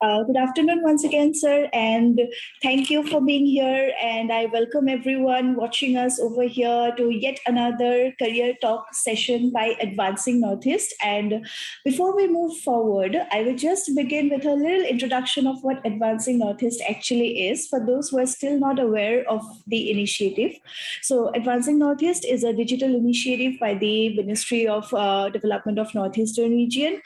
Good afternoon once again, sir, and thank you for being here. And I welcome everyone watching us over here to yet another career talk session by Advancing Northeast. And before we move forward, I will just begin with a little introduction of what Advancing Northeast actually is for those who are still not aware of the initiative. So, Advancing Northeast is a digital initiative by the Ministry of Development of Northeastern Region,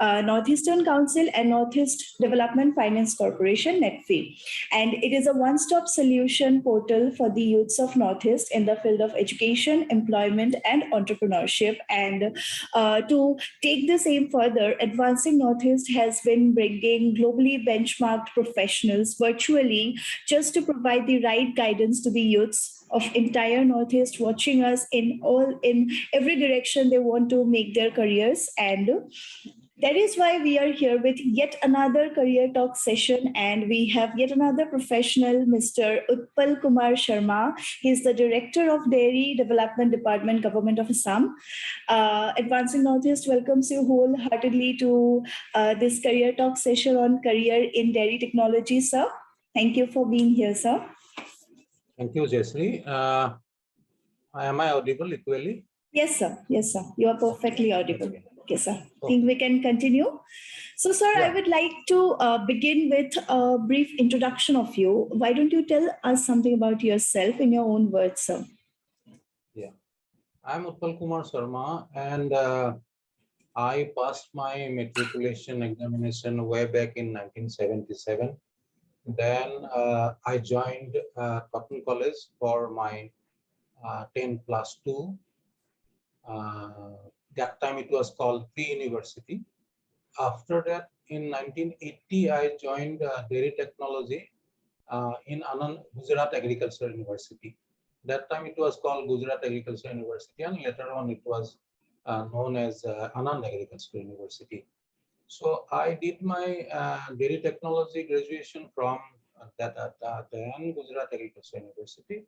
Northeastern Council, and Northeast Development Finance Corporation, NETFI. And it is a one-stop solution portal for the youths of Northeast in the field of education, employment, and entrepreneurship. And to take the same further, Advancing Northeast has been bringing globally benchmarked professionals virtually just to provide the right guidance to the youths of entire Northeast watching us in every direction they want to make their careers. And that is why we are here with yet another career talk session, and we have yet another professional, Mr. Utpal Kumar Sharma. He is the Director of Dairy Development Department, Government of Assam. Advancing Northeast welcomes you wholeheartedly to this career talk session on career in dairy technology, sir. Thank you for being here, sir. Thank you, Jayshree. Am I audible equally? Yes, sir. Yes, sir. You are perfectly audible. Okay, sir. I think we can continue. So, sir, I would like to begin with a brief introduction of you. Why don't you tell us something about yourself in your own words, sir? Yeah, I'm Utpal Kumar Sharma, and I passed my matriculation examination way back in 1977. Then I joined Cotton College for my 10+2. That time it was called pre-university. After that, in 1980, I joined dairy technology in Anand Gujarat Agricultural University. That time it was called Gujarat Agricultural University, and later on it was known as Anand Agricultural University. So I did my dairy technology graduation from then Gujarat Agricultural University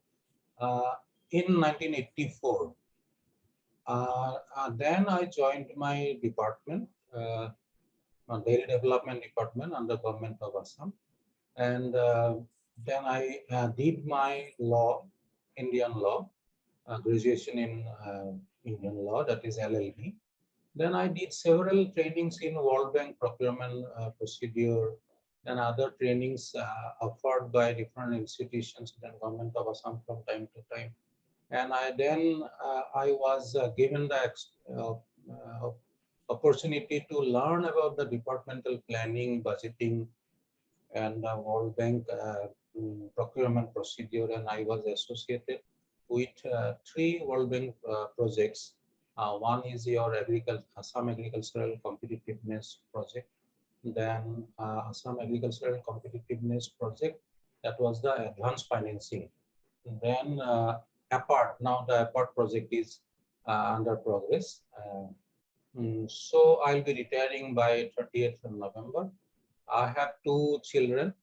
in 1984. Then I joined my department, Dairy Development Department under Government of Assam. And then I did my law, Indian law, graduation in Indian law, that is LLB. Then I did several trainings in World Bank procurement procedure and other trainings offered by different institutions and Government of Assam from time to time. And I was given the opportunity to learn about the departmental planning, budgeting, and World Bank procurement procedure, and I was associated with 3 World Bank projects. One is your Assam Agricultural Competitiveness Project, then Assam Agricultural Competitiveness Project, that was the advanced financing. Then APART, now the APART project is under progress. So I'll be retiring by 30th of November. I have 2 children.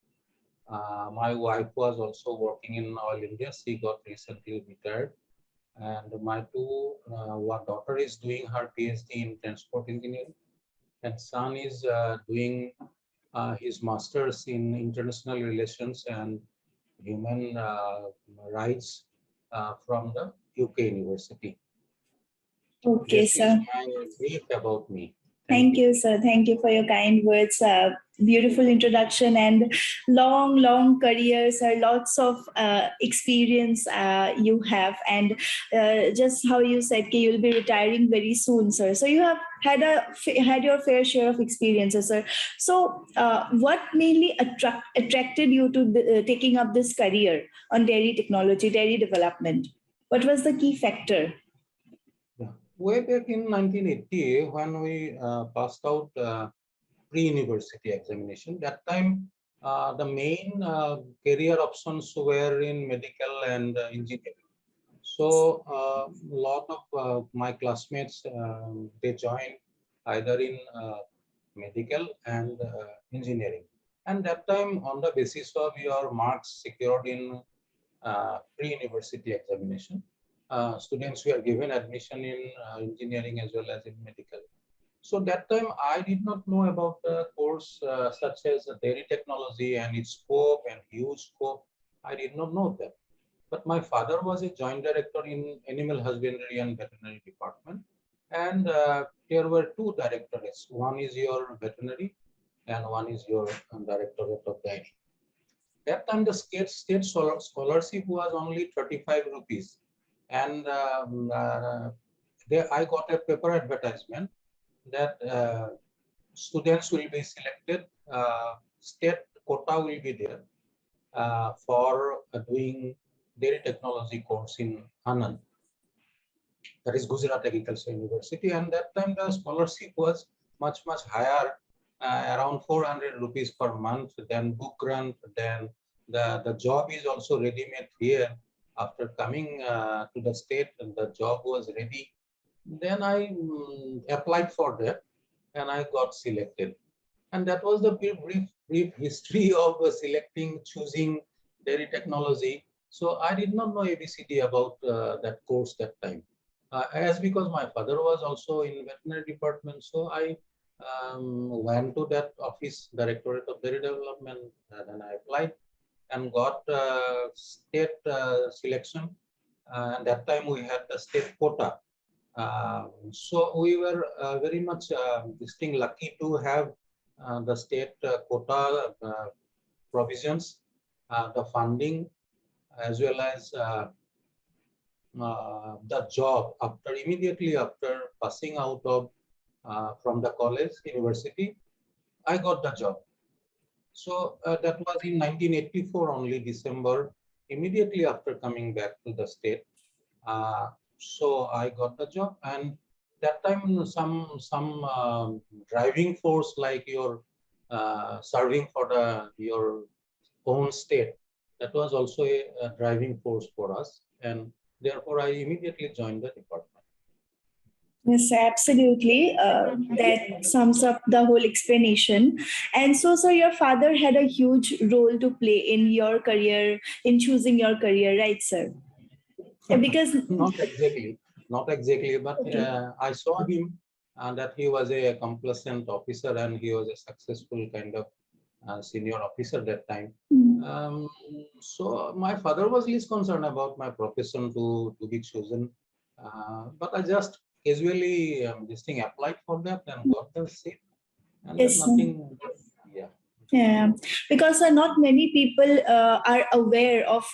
My wife was also working in Oil India. She got recently retired. And my one daughter is doing her PhD in transport engineering. And son is doing his master's in international relations and human rights from the UK University. Okay, this sir. Is my brief about me. Thank you, sir. Thank you for your kind words. Beautiful introduction and long career, sir. Lots of experience you have, and just how you said, okay, you'll be retiring very soon, sir. So you have had your fair share of experiences, sir. So what mainly attracted you to taking up this career on dairy technology, dairy development? What was the key factor? Way back in 1980, when we passed out pre-university examination, that time the main career options were in medical and engineering. So a lot of my classmates, they joined either in medical and engineering. And that time, on the basis of your marks secured in pre-university examination, students were given admission in engineering as well as in medical. So that time I did not know about the course such as dairy technology and its scope and huge scope. I did not know that. But my father was a joint director in animal husbandry and veterinary department. And there were two directorates. One is your veterinary and one is your directorate of dairy. That time the state scholarship was only 35 rupees. And there I got a paper advertisement that students will be selected, state quota will be there for doing dairy technology course in Anand, that is Gujarat Agriculture University. And that time the scholarship was much higher, around 400 rupees per month, then book grant, then the job is also ready-made here. After coming to the state, and the job was ready. Then I applied for that and I got selected. And that was the brief history of selecting, choosing dairy technology. So I did not know ABCD about that course that time. As because my father was also in veterinary department, so I went to that office, Directorate of Dairy Development, and I applied and got state selection. And that time we had the state quota. So we were very much lucky to have the state quota provisions, the funding, as well as the job after immediately after passing out of from the college, university, I got the job. So that was in 1984 only, December, immediately after coming back to the state. So I got the job, and that time some driving force like your serving for your own state, that was also a driving force for us, and therefore I immediately joined the department. Yes, absolutely. That sums up the whole explanation. And so, sir, your father had a huge role to play in your career, in choosing your career, right, sir? Because Not exactly, not exactly, but okay. I saw him and that he was a complacent officer and he was a successful kind of senior officer that time. Mm. So my father was least concerned about my profession to be chosen, but I just casually this thing applied for that and got the seat, and that Yes, sir. nothing, yeah. Yeah, because not many people are aware of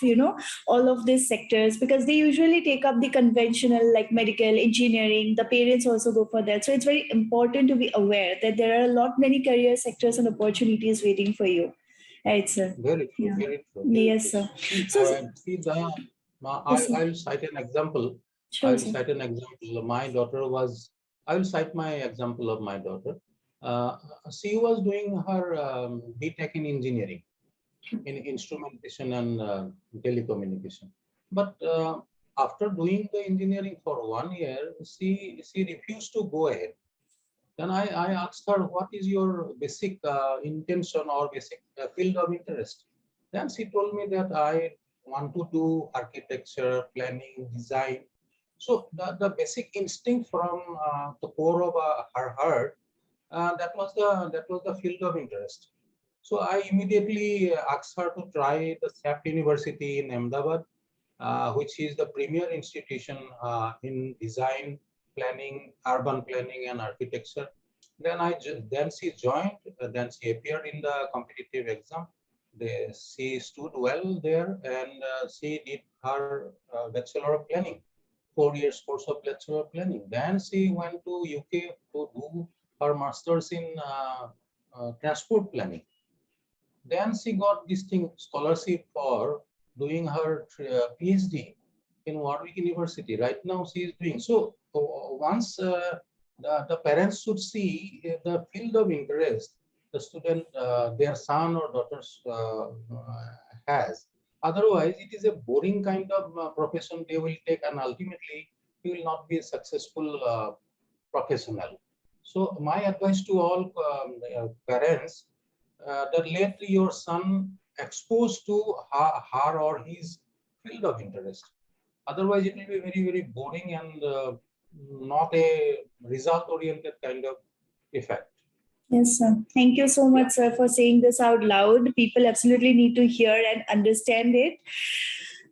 all of these sectors because they usually take up the conventional like medical engineering. The parents also go for that, so it's very important to be aware that there are a lot many career sectors and opportunities waiting for you, right, sir? Very true, Yeah. very true, very Yes, true. sir. See, So, yes, sir. I'll cite an example. Sure, I'll sir. cite an example. My daughter was, I will cite my example of my daughter. Uh, she was doing her BTech in engineering, in instrumentation and telecommunication. But after doing the engineering for 1 year, she refused to go ahead. Then I asked her, what is your basic intention or basic field of interest? Then she told me that I want to do architecture, planning, design. So the basic instinct from the core of her heart, that was the field of interest. So I immediately asked her to try the SAP University in Ahmedabad, which is the premier institution in design, planning, urban planning, and architecture. Then she joined. Then she appeared in the competitive exam. She stood well there, and she did her Bachelor of Planning, 4 years course of Bachelor of Planning. Then she went to UK to do her masters in transport planning. Then she got this thing scholarship for doing her PhD in Warwick University. Right now she is doing. So once the parents should see the field of interest the student, their son or daughters has. Otherwise, it is a boring kind of profession they will take, and ultimately he will not be a successful professional. So my advice to all parents, that let your son exposed to her or his field of interest. Otherwise, it will be very boring and not a result-oriented kind of effect. Yes, sir. Thank you so much, sir, for saying this out loud. People absolutely need to hear and understand it.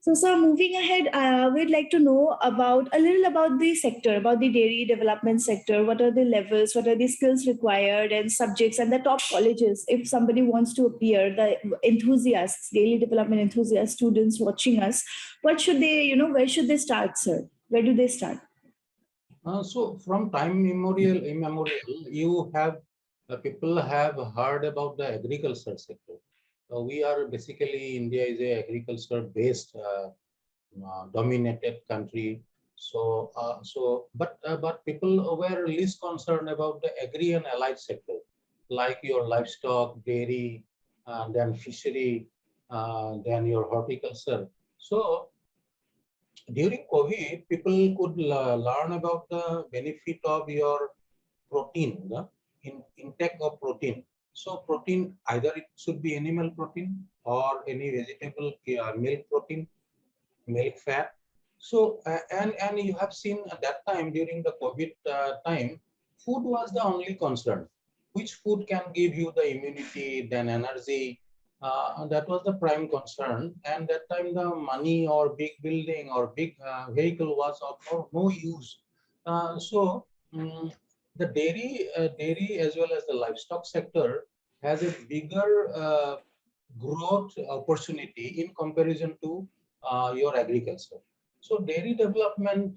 So, sir, moving ahead, we'd like to know about a little about the sector, about the dairy development sector. What are the levels? What are the skills required and subjects and the top colleges? If somebody wants to appear, the enthusiasts, daily development enthusiasts, students watching us, what should they, where should they start, sir? Where do they start? So from time immemorial, you have people have heard about the agriculture sector. We are basically India is a agriculture based dominated country. But people were least concerned about the agri and allied sector, like your livestock, dairy, then fishery, then your horticulture. So during COVID, people could learn about the benefit of your protein, the intake of protein. So protein, either it should be animal protein or any vegetable milk protein, milk fat. So and you have seen at that time during the COVID time, food was the only concern. Which food can give you the immunity, then energy? That was the prime concern. And that time the money or big building or big vehicle was of no use. So the dairy as well as the livestock sector has a bigger growth opportunity in comparison to your agriculture. So dairy development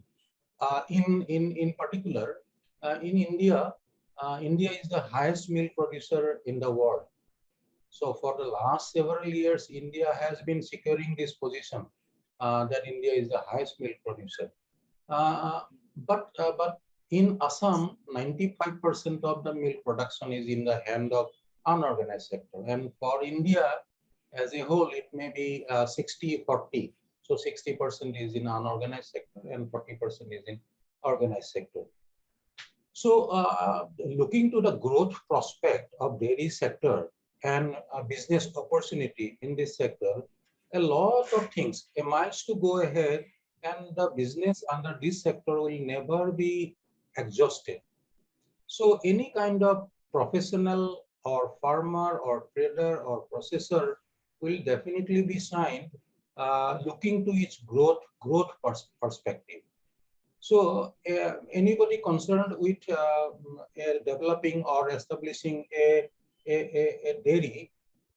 in particular in India, India is the highest milk producer in the world. So for the last several years, India has been securing this position that India is the highest milk producer. Uh, but in Assam, 95% of the milk production is in the hand of unorganized sector. And for India as a whole, it may be 60-40. So 60% is in unorganized sector and 40% is in organized sector. So looking to the growth prospect of dairy sector and business opportunity in this sector, a lot of things emerge to go ahead, and the business under this sector will never be exhausted. So any kind of professional or farmer or trader or processor will definitely be signed looking to its growth perspective. So anybody concerned with developing or establishing a dairy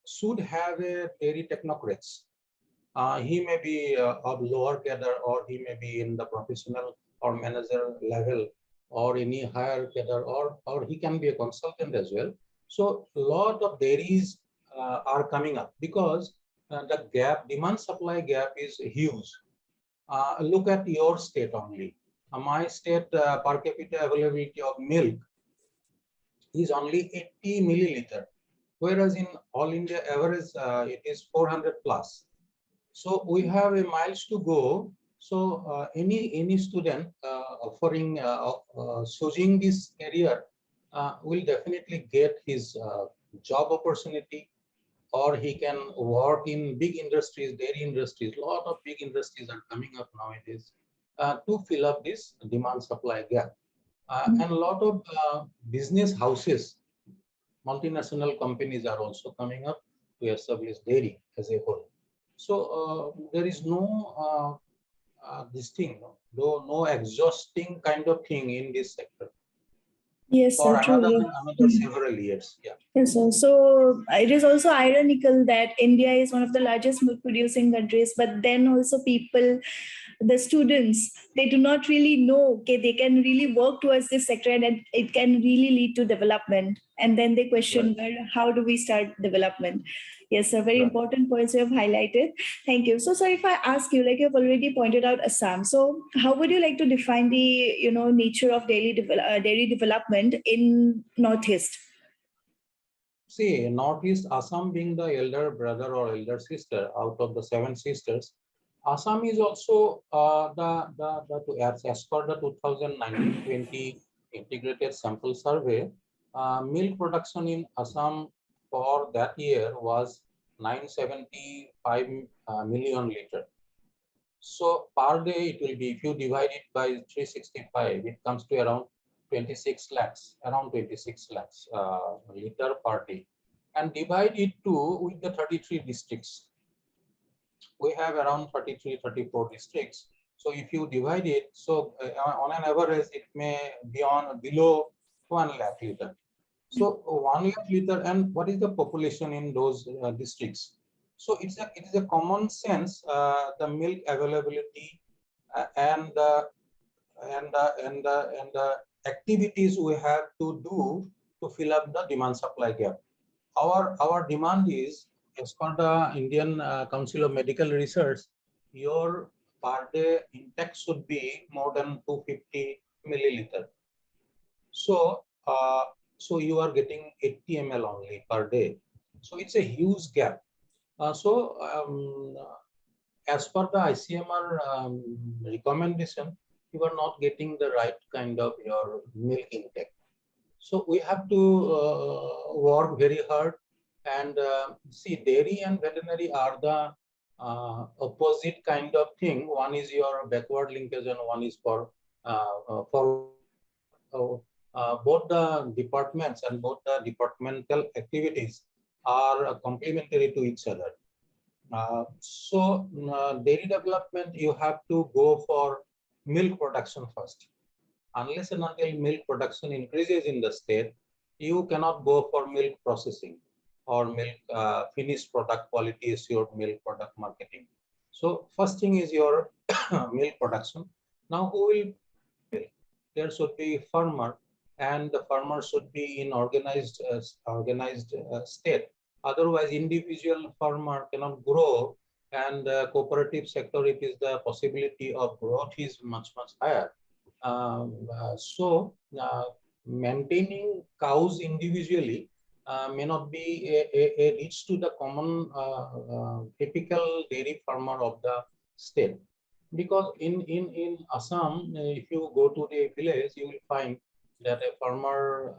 should have a dairy technocrats. He may be of lower cadre, or he may be in the professional or manager level, or any higher cadre, or he can be a consultant as well. So a lot of dairies are coming up because the demand supply gap is huge. Look at your state only. My state per capita availability of milk is only 80 milliliter, whereas in all India average it is 400 plus. So we have a miles to go. So any student offering choosing this career will definitely get his job opportunity, or he can work in big industries, dairy industries. A lot of big industries are coming up nowadays to fill up this demand supply gap. And a lot of business houses, multinational companies are also coming up to establish dairy as a whole. So there is no this thing, no exhausting kind of thing in this sector Yes, for sir, true. another several years. Yeah. Yes, sir. So it is also ironical that India is one of the largest milk producing countries, but then also people, the students, they do not really know, okay, they can really work towards this sector and it can really lead to development. And then they question, Right. well, how do we start development? Yes, sir, very Right. important points you have highlighted. Thank you. So, sir, if I ask you, like you've already pointed out Assam, so how would you like to define the, nature of dairy development in Northeast? See, Northeast Assam being the elder brother or elder sister out of the seven sisters, Assam is also as per the 2019-20 integrated sample survey, milk production in Assam for that year was 975 million liter. So per day it will be, if you divide it by 365, it comes to around 26 lakhs, around 26 lakhs liter per day, and divide it to with the 33 districts. We have around 33, 34 districts. So if you divide it, so on an average, it may be on below 1 lakh liter. So 1 lakh liter, and what is the population in those districts? So it is a common sense, the milk availability and the activities we have to do to fill up the demand supply gap. Our demand is, as per the Indian Council of Medical Research, your per day intake should be more than 250 milliliter. So so you are getting 80 ml only per day. So it's a huge gap. As per the ICMR recommendation, you are not getting the right kind of your milk intake. So we have to work very hard, and see, dairy and veterinary are the opposite kind of thing. One is your backward linkage and one is for forward linkage. So both the departments and both the departmental activities are complementary to each other. Dairy development, you have to go for milk production first. Unless and until milk production increases in the state, you cannot go for milk processing or milk finished product, quality assured milk product marketing. So first thing is your milk production. Now who will produce the milk? There should be farmer, and the farmer should be in organized state. Otherwise, individual farmer cannot grow, and cooperative sector, it is the possibility of growth is much higher. Maintaining cows individually may not be a reach to the common typical dairy farmer of the state. Because in Assam, if you go to the village, you will find that a farmer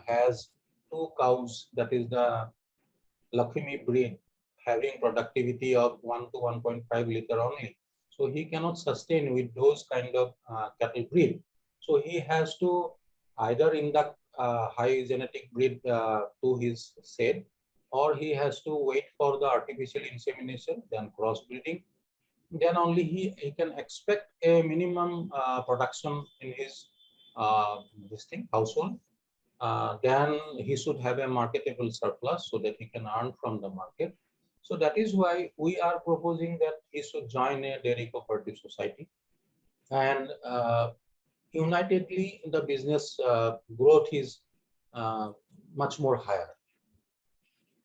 has 2 cows, that is the Lakshmi breed, having productivity of 1 to 1.5 liter only. So he cannot sustain with those kind of cattle breed. So he has to either induct high genetic breed to his shed, or he has to wait for the artificial insemination, then crossbreeding. Then only he can expect a minimum production in his household. Then he should have a marketable surplus so that he can earn from the market. So that is why we are proposing that he should join a dairy cooperative society, and unitedly the business growth is much more higher.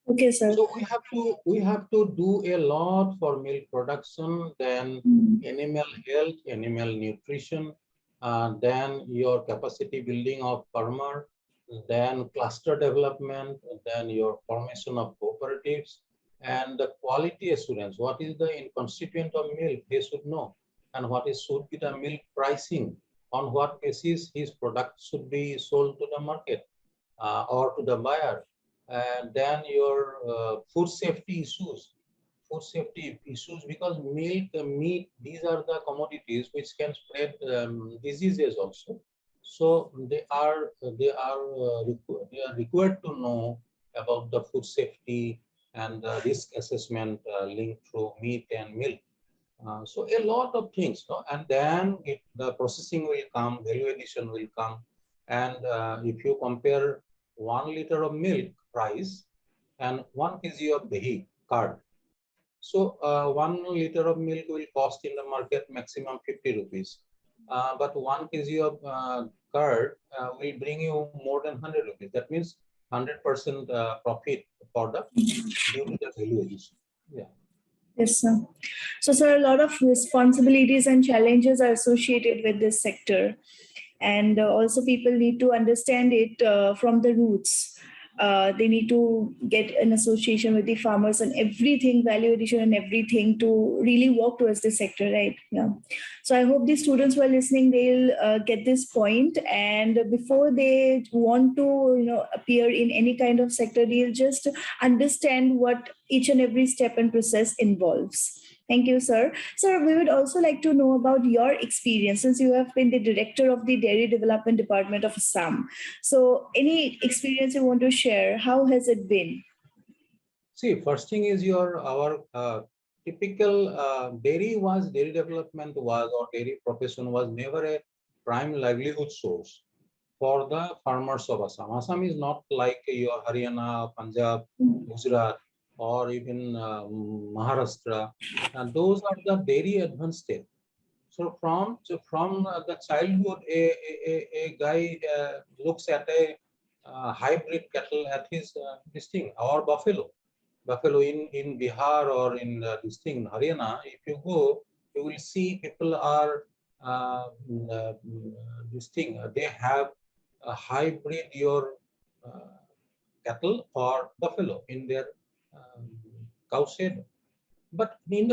Okay, sir. So we have to do a lot for milk production, then animal health, animal nutrition, then your capacity building of farmer, then cluster development, then your formation of cooperatives, and the quality assurance. What is the constituent of milk? They should know, and what should be the milk pricing, on what basis his product should be sold to the market or to the buyer. And then your food safety issues. Because milk, meat, these are the commodities which can spread diseases also. So they are required to know about the food safety and the risk assessment linked through meat and milk. So a lot of things, no? And then the processing will come, value addition will come, and if you compare 1 liter of milk price and 1 kg of dahi curd, so 1 liter of milk will cost in the market maximum 50 rupees, but 1 kg of curd will bring you more than 100 rupees. That means 100% profit for the due to the value addition. Yeah. Yes, sir. So, sir, a lot of responsibilities and challenges are associated with this sector. And also people need to understand it from the roots. They need to get an association with the farmers and everything, value addition and everything to really work towards this sector, right? Yeah. So I hope the students who are listening, they'll get this point, and before they want to, appear in any kind of sector, they'll just understand what each and every step and process involves. Thank you, sir. Sir, we would also like to know about your experience since you have been the director of the Dairy Development Department of Assam. So, any experience you want to share? How has it been? See, first thing is our typical dairy development was, or dairy profession was never a prime livelihood source for the farmers of Assam. Assam is not like your Haryana, Punjab, Gujarat, or even Maharashtra, and those are the dairy advanced state. So from the childhood, a guy looks at a hybrid cattle at his this thing, or buffalo in Bihar or in this thing Haryana. If you go, you will see people are this thing. They have a hybrid your uh, cattle or buffalo in their um, cow shed. But in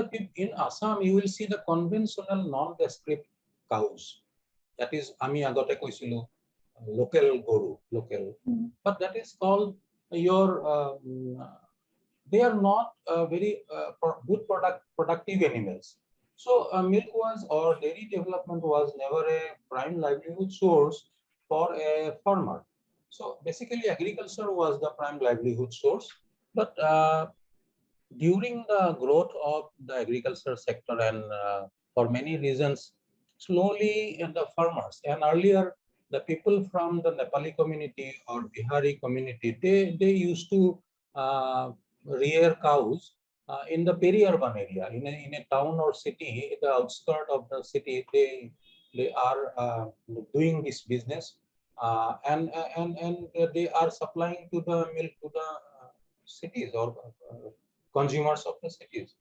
Assam, you will see the conventional non-descript cows. That is, আমি আগতে কৈছিলো local গৰু, local. But that is called your they are not very good productive animals. So milk was, or dairy development was never a prime livelihood source for a farmer. So basically agriculture was the prime livelihood source. But during the growth of the agriculture sector and for many reasons, slowly the farmers, and earlier the people from the Nepali community or Bihari community, they used to rear cows in the peri-urban area, in a town or city, the outskirt of the city, they are doing this business, and they are supplying to the milk to the cities or consumers of the cities.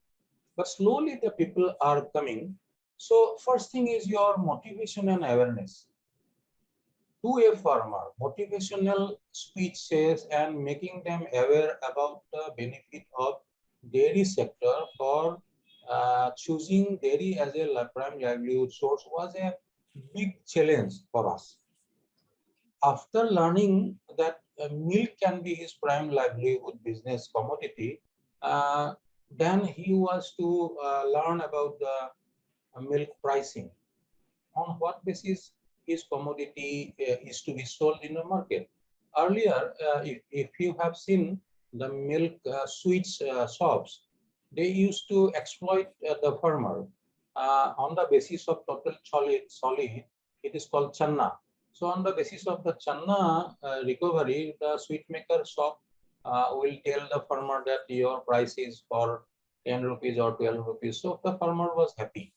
But slowly the people are coming. So first thing is your motivation and awareness. To a farmer, motivational speeches and making them aware about the benefit of dairy sector for choosing dairy as a prime livelihood source was a big challenge for us. After learning that milk can be his prime livelihood business commodity, then he was to learn about the milk pricing. On what basis his commodity is to be sold in the market. Earlier, if you have seen the milk sweets shops, they used to exploit the farmer on the basis of total solid. It is called channa. So on the basis of the channa recovery, the sweet maker shop will tell the farmer that your price is for 10 rupees or 12 rupees. So the farmer was happy.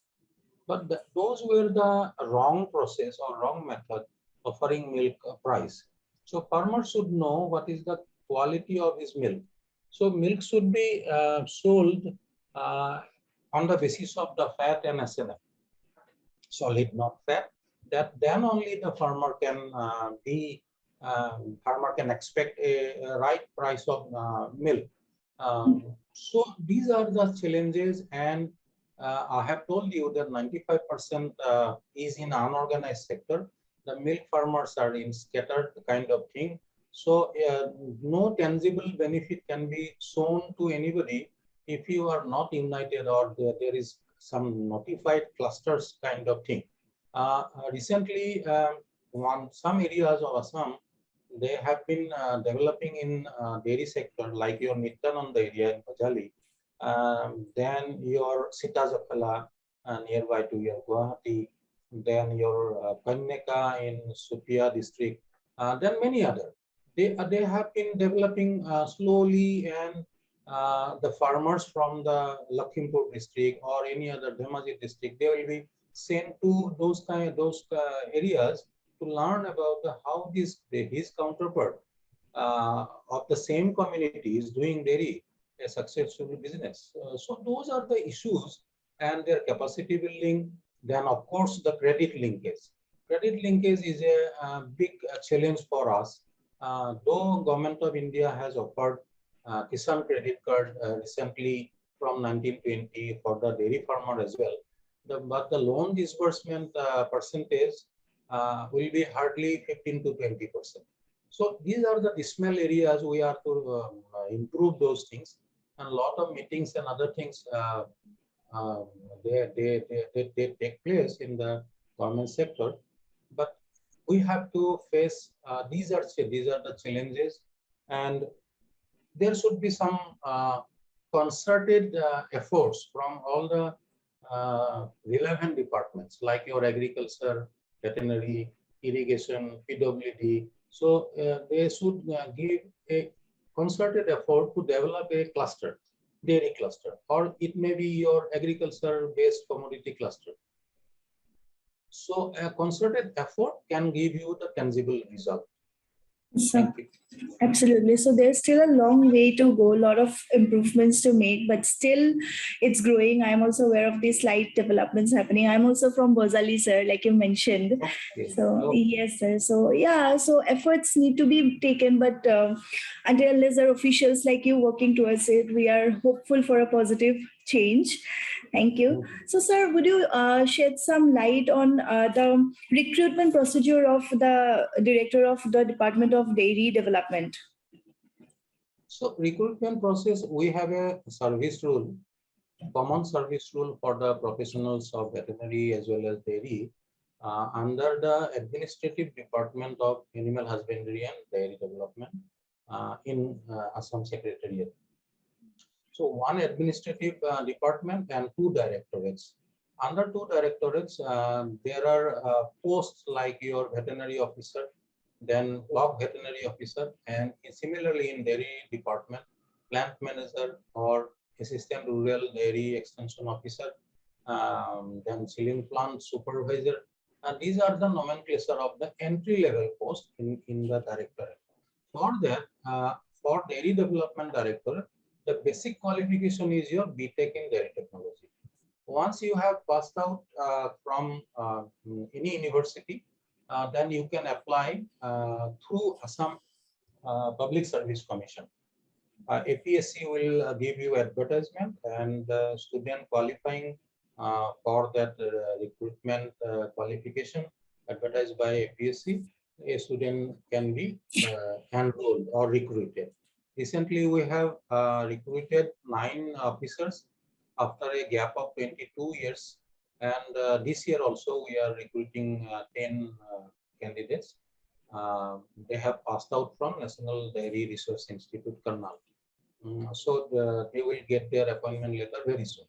But those were the wrong process or wrong method offering milk price. So farmers should know what is the quality of his milk. So milk should be sold uh, on the basis of the fat and SNF, solid, not fat. That then only the farmer can farmer can expect a right price of milk. So these are the challenges, and I have told you that 95% is in unorganized sector. The milk farmers are in scattered kind of thing. So no tangible benefit can be shown to anybody if you are not united or there is some notified clusters kind of thing. Recently, some areas of Assam, they have been developing in dairy sector, like your Nityananda area in Bajali, then your Sitazapala nearby to your Guwahati, then your Kanyaka in Supia district, then many other. They have been developing slowly, and the farmers from the Lakhimpur district or any other Dhemaji district, they will be sent to those areas to learn about how his counterpart of the same community is doing dairy a successful business. So those are the issues, and their capacity building. Then of course the credit linkage. Credit linkage is a big challenge for us. Though Government of India has offered Kisan credit card recently from 1920 for the dairy farmer as well, but the loan disbursement percentage will be hardly 15 to 20%. So these are the dismal areas we are to improve those things, and a lot of meetings and other things um, they take place in the government sector, but we have to face these are the challenges, and there should be some concerted efforts from all the relevant departments like your agriculture, veterinary, irrigation, PWD. So they should give a concerted effort to develop a cluster, dairy cluster, or it may be your agriculture-based commodity cluster. So a concerted effort can give you the tangible result. So, Thank you. absolutely. So there's still a long way to go, a lot of improvements to make, but still it's growing. I'm also aware of these slight developments happening. I'm also from Bozali, sir, like you mentioned. Okay. So Okay. yes, sir. So yeah, so efforts need to be taken, but until unless there are officials like you working towards it, we are hopeful for a positive change. Thank you. Mhm. So, sir, would you shed some light on the recruitment procedure of the director of the Department of Dairy Development? So recruitment process, we have a service rule, common service rule for the professionals of veterinary as well as dairy under the administrative department of animal husbandry and dairy development in Assam Secretariat. So one administrative department and two directorates. Under two directorates, there are posts like your veterinary officer, then block veterinary officer, and similarly in dairy department, plant manager or assistant rural dairy extension officer, then chilling plant supervisor. And these are the nomenclature of the entry level post in the directorate. For that, for dairy development director, the basic qualification is your BTech in dairy technology. Once you have passed out from any university, then you can apply through Assam Public Service Commission. APSC will give you advertisement, and the student qualifying for that recruitment qualification advertised by APSC, a student can be enrolled or recruited. Recently, we have recruited 9 officers after a gap of 22 years, and this year also we are recruiting 10 candidates. They have passed out from National Dairy Research Institute, Karnal. So they will get their appointment letter very soon.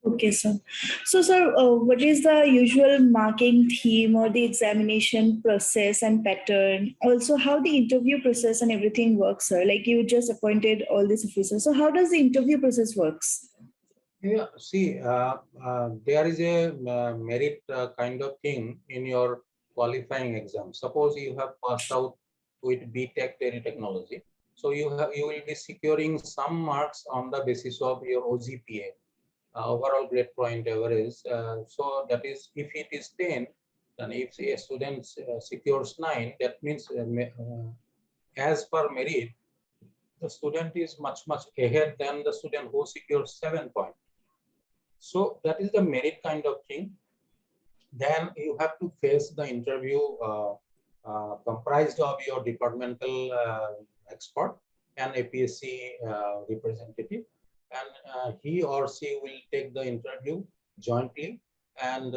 Okay, sir. So, sir, what is the usual marking theme or the examination process and pattern? Also, how the interview process and everything works, sir? Like you just appointed all these officers. So, how does the interview process works? Yeah, see, there is a merit kind of thing in your qualifying exam. Suppose you have passed out with BTech Dairy Technology, so you will be securing some marks on the basis of your OGPA, overall grade point average. So that is, if it is 10, then if a student secures 9, that means as per merit, the student is much ahead than the student who secures 7 points. So that is the merit kind of thing. Then you have to face the interview comprised of your departmental expert and APSC representative, and he or she will take the interview jointly, and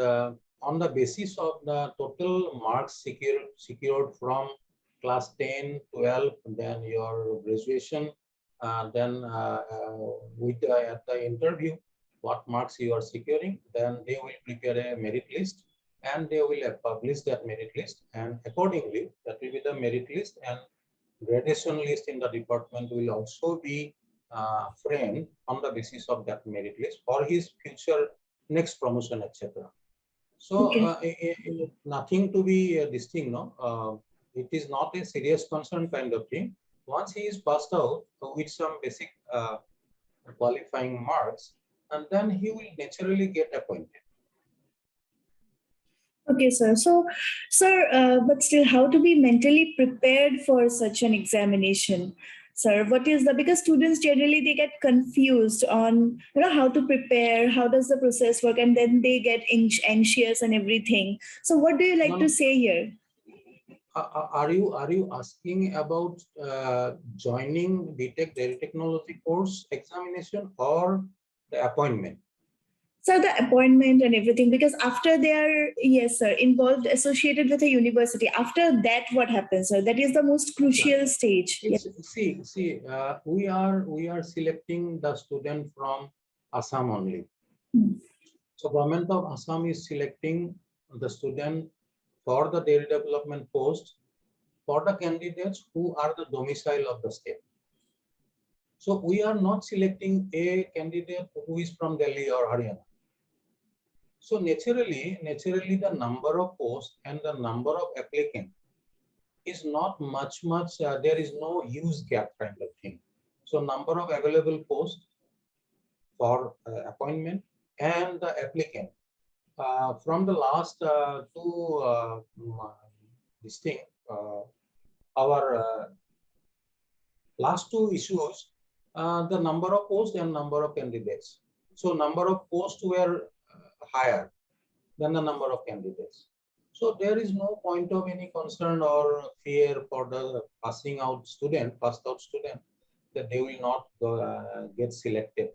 on the basis of the total marks secured from class 10, 12, then your graduation, then with at the interview, what marks you are securing, then they will prepare a merit list and they will publish that merit list, and accordingly that will be the merit list, and gradation list in the department will also be framed on the basis of that merit list for his future next promotion, etc. So Okay. nothing to be distinct, no. It is not a serious concern kind of thing. Once he is passed out with some basic qualifying marks, and then he will naturally get appointed. Okay, sir. So, sir, but still, how to be mentally prepared for such an examination, sir? What is the, because students generally they get confused on how to prepare, how does the process work, and then they get anxious and everything. So, what do you like No, to say here? are you asking about joining BTech Dairy Technology course examination or the appointment? So the appointment and everything, because after they are, yes, sir, involved, associated with a university, after that, what happens, sir? That is the most Yeah. crucial stage. Yes. It's we are selecting the student from Assam only. Hmm. So government of Assam is selecting the student for the dairy development post for the candidates who are the domicile of the state. So we are not selecting a candidate who is from Delhi or Haryana. So naturally, the number of posts and the number of applicants is not much. There is no huge gap kind of thing. So number of available posts for appointment and the applicant from the last two this thing our last two issues, the number of posts and number of candidates. So number of posts were higher than the number of candidates. So there is no point of any concern or fear for the passed out student, that they will not get selected.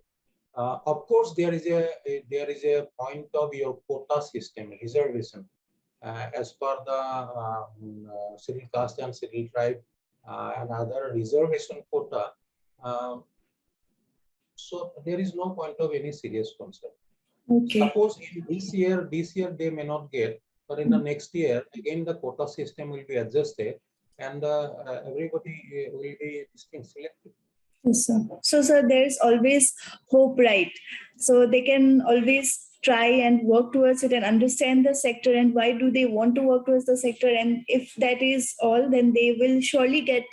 Of course, there is a point of your quota system reservation as per the scheduled caste and scheduled tribe and other reservation quota. Um, so there is no point of any serious concern. Okay. Suppose in this year they may not get, but in the next year again the quota system will be adjusted, and everybody will be selected. Yes, sir. So, sir, there's always hope, right? So they can always try and work towards it and understand the sector and why do they want to work towards the sector. And if that is all, then they will surely get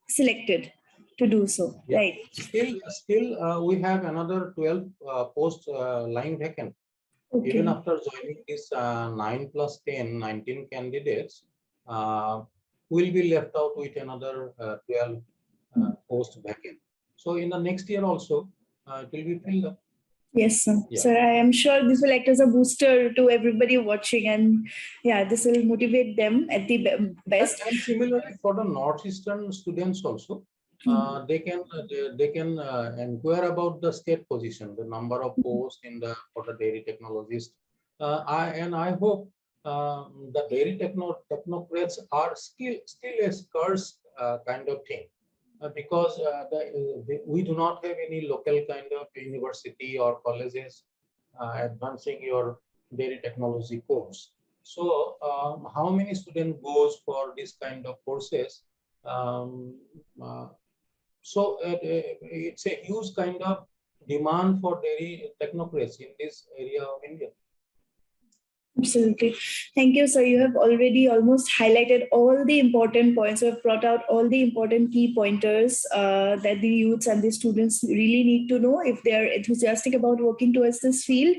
selected to do so, Yeah. right? Still, we have another 12 posts lying vacant. Even Okay. after joining this 9 plus 10, 19 candidates, will be left out with another 12 posts vacant. So in the next year also, it will be filled up. Yes, sir. Yeah. Sir, I am sure this will act as a booster to everybody watching, and yeah, this will motivate them at the best. And similarly for the northeastern students also, they can inquire about the state position, the number of posts in the for the dairy technologist. I hope the dairy technocrats are still a scarce kind of thing because we do not have any local kind of university or colleges advancing your dairy technology course. So how many students goes for this kind of courses? Um, uh, it's a huge kind of demand for dairy technocracy in this area of India. Absolutely. Thank you, sir. You have already almost highlighted all the important points. You have brought out all the important key pointers that the youths and the students really need to know if they are enthusiastic about working towards this field.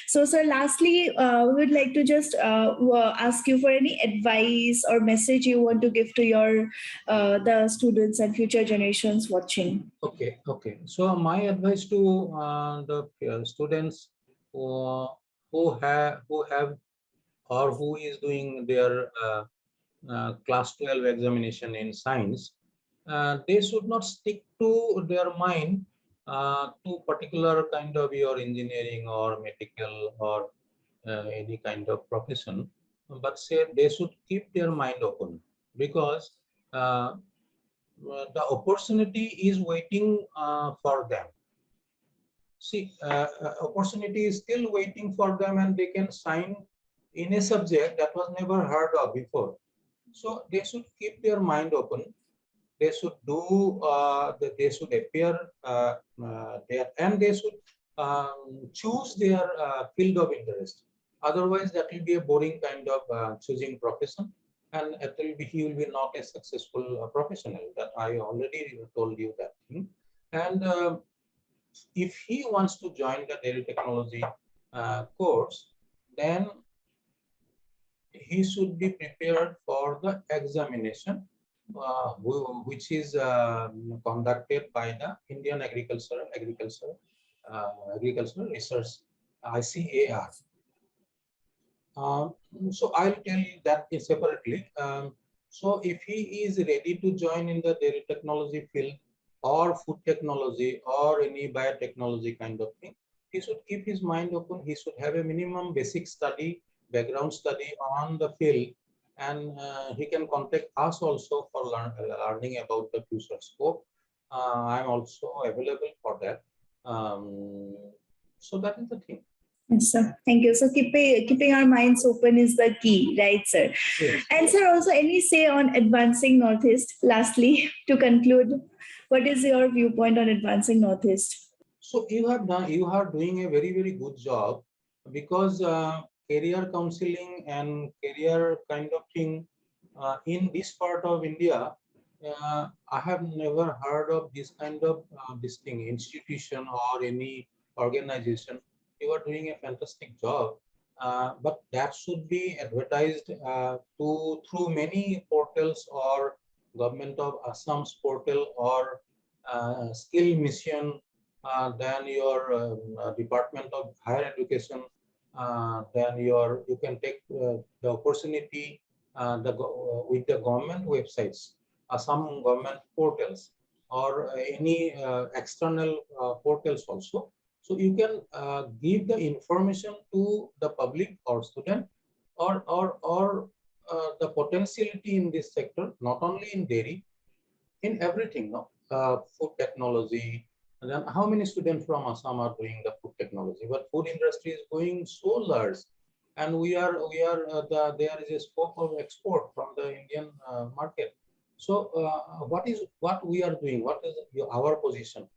So, sir, lastly, we would like to just ask you for any advice or message you want to give to your the students and future generations watching. Okay. So my advice to the students who have or who is doing their class 12 examination in science, they should not stick to their mind to particular kind of your engineering or medical or any kind of profession, but say they should keep their mind open because uh, the opportunity is waiting for them. See, opportunity is still waiting for them and they can sign in a subject that was never heard of before. So they should keep their mind open. They should do, they should appear there and they should choose their field of interest. Otherwise, that will be a boring kind of choosing profession and it will be, he will be not a successful professional. That I already told you that thing. And if he wants to join the dairy technology course, then he should be prepared for the examination, which is conducted by the Indian Agricultural Research ICAR. So I'll tell you that separately. So if he is ready to join in the dairy technology field or food technology or any biotechnology kind of thing, he should keep his mind open. He should have a minimum basic study, background study on the field, and he can contact us also for learning about the future scope. I'm also available for that. So that is the thing. Yes, sir. Thank you. So keeping our minds open is the key, right, sir? Yes. And sir, also any say on advancing Northeast? Lastly, to conclude, what is your viewpoint on advancing Northeast? So you are doing a very good job, because career counseling and career kind of thing in this part of India, I have never heard of this kind of this thing institution or any organization. You are doing a fantastic job, but that should be advertised through many portals, or government of Assam's portal, or skill mission, then your Department of Higher Education, then you can take the opportunity with the government websites, some government portals, or any external portals also. So you can give the information to the public or student, or the potentiality in this sector, not only in dairy, in everything, no? Food technology. And then how many students from Assam are doing the food technology? But food industry is going so large, and there is a scope of export from the Indian market. So what we are doing? What is our position?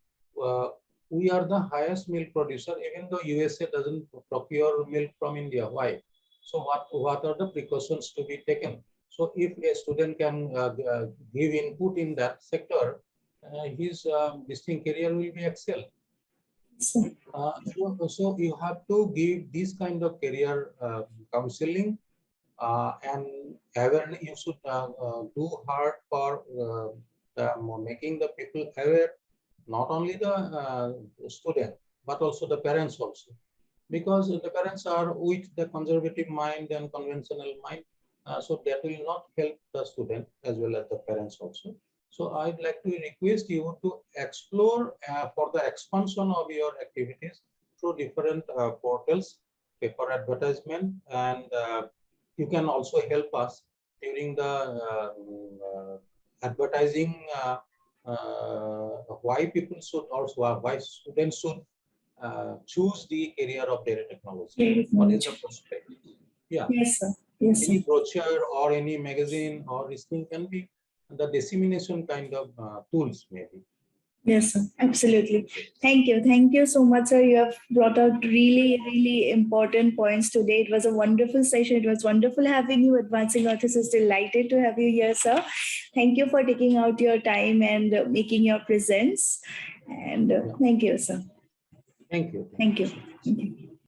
Uh, we are the highest milk producer, even though USA doesn't procure milk from India. Why? So what are the precautions to be taken? So if a student can give input in that sector, his distinct career will be excel. So you have to give this kind of career counseling, and awareness. You should do hard for making the people aware, not only the student, but also the parents also, because the parents are with the conservative mind and conventional mind, so that will not help the student as well as the parents also. So I'd like to request you to explore for the expansion of your activities through different portals, paper advertisement, and you can also help us during the advertising, why people should, also why students should choose the career of data technology. What is the prospect? Yeah. Yes, sir. Yes, sir. Any brochure or any magazine or this thing can be the dissemination kind of tools, maybe. Yes, sir. Absolutely. Thank you. Thank you so much, sir. You have brought out really important points today. It was a wonderful session. It was wonderful having you. Advancing Artists is delighted to have you here, sir. Thank you for taking out your time and making your presence. And thank you, sir. Thank you. Thank you. Thank you.